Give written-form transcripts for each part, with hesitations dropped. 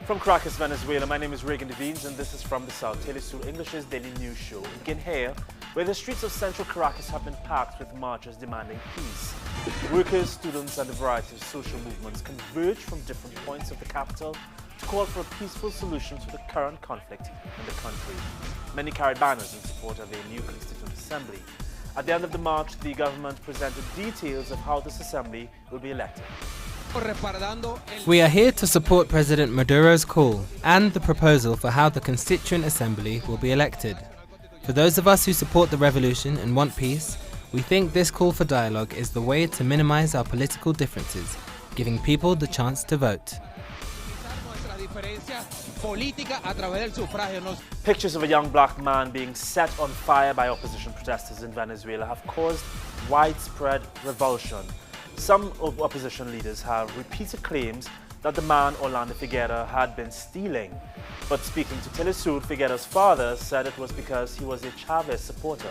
From Caracas, Venezuela, my name is Reagan Des Vignes and this is From the South, teleSUR English's daily news show. We begin here, where the streets of central Caracas have been packed with marchers demanding peace. Workers, students and a variety of social movements converge from different points of the capital to call for a peaceful solution to the current conflict in the country. Many carried banners in support of a new Constituent Assembly. At the end of the march, the government presented details of how this assembly will be elected. We are here to support President Maduro's call and the proposal for how the Constituent Assembly will be elected. For those of us who support the revolution and want peace, we think this call for dialogue is the way to minimize our political differences, giving people the chance to vote. Pictures of a young black man being set on fire by opposition protesters in Venezuela have caused widespread revulsion. Some opposition leaders have repeated claims that the man, Orlando Figueira, had been stealing. But speaking to teleSUR, Figueira's father said it was because he was a Chavez supporter.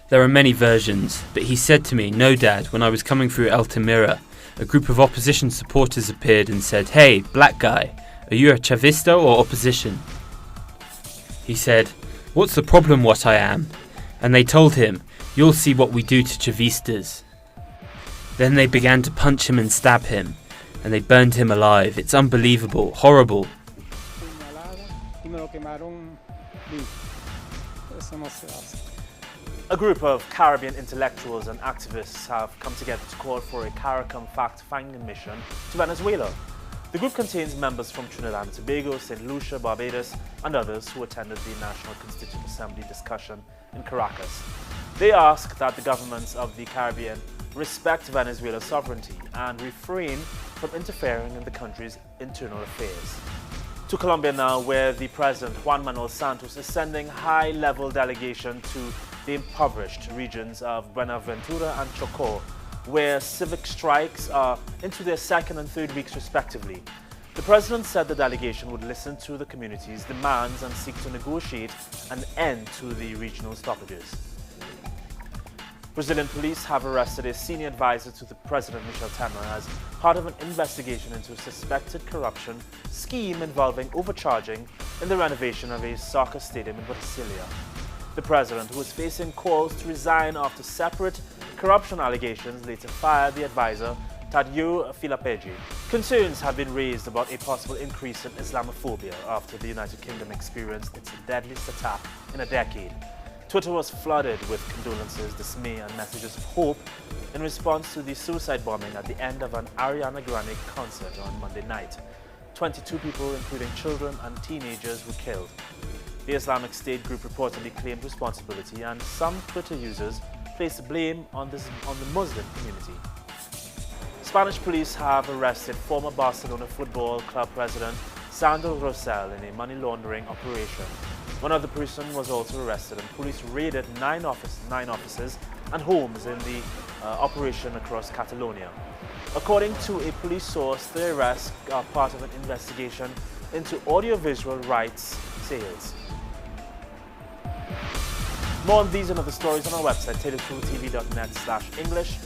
There are many versions, but he said to me, "No, Dad, when I was coming through Altamira, a group of opposition supporters appeared and said, 'Hey, black guy, are you a Chavista or opposition?' He said, 'What's the problem what I am?' And they told him, 'You'll see what we do to Chavistas.' Then they began to punch him and stab him, and they burned him alive. It's unbelievable, horrible." A group of Caribbean intellectuals and activists have come together to call for a Caracas fact-finding mission to Venezuela. The group contains members from Trinidad and Tobago, St. Lucia, Barbados, and others who attended the National Constituent Assembly discussion in Caracas. They ask that the governments of the Caribbean respect Venezuela's sovereignty and refrain from interfering in the country's internal affairs. To Colombia now, where the President Juan Manuel Santos is sending high-level delegation to the impoverished regions of Buenaventura and Chocó, where civic strikes are into their second and third weeks respectively. The President said the delegation would listen to the community's demands and seek to negotiate an end to the regional stoppages. Brazilian police have arrested a senior advisor to the President Michel Temer as part of an investigation into a suspected corruption scheme involving overcharging in the renovation of a soccer stadium in Brasilia. The President, who is facing calls to resign after separate corruption allegations, later fired the advisor Tadeu Filapegi. Concerns have been raised about a possible increase in Islamophobia after the United Kingdom experienced its deadliest attack in a decade. Twitter was flooded with condolences, dismay and messages of hope in response to the suicide bombing at the end of an Ariana Grande concert on Monday night. 22 people, including children and teenagers, were killed. The Islamic State group reportedly claimed responsibility, and some Twitter users placed blame on the Muslim community. Spanish police have arrested former Barcelona Football Club president Sandro Rosell in a money laundering operation. One other person was also arrested, and police raided nine offices and homes in the operation across Catalonia. According to a police source, the arrests are part of an investigation into audiovisual rights sales. More on these and other stories on our website, telesurtv.net/English.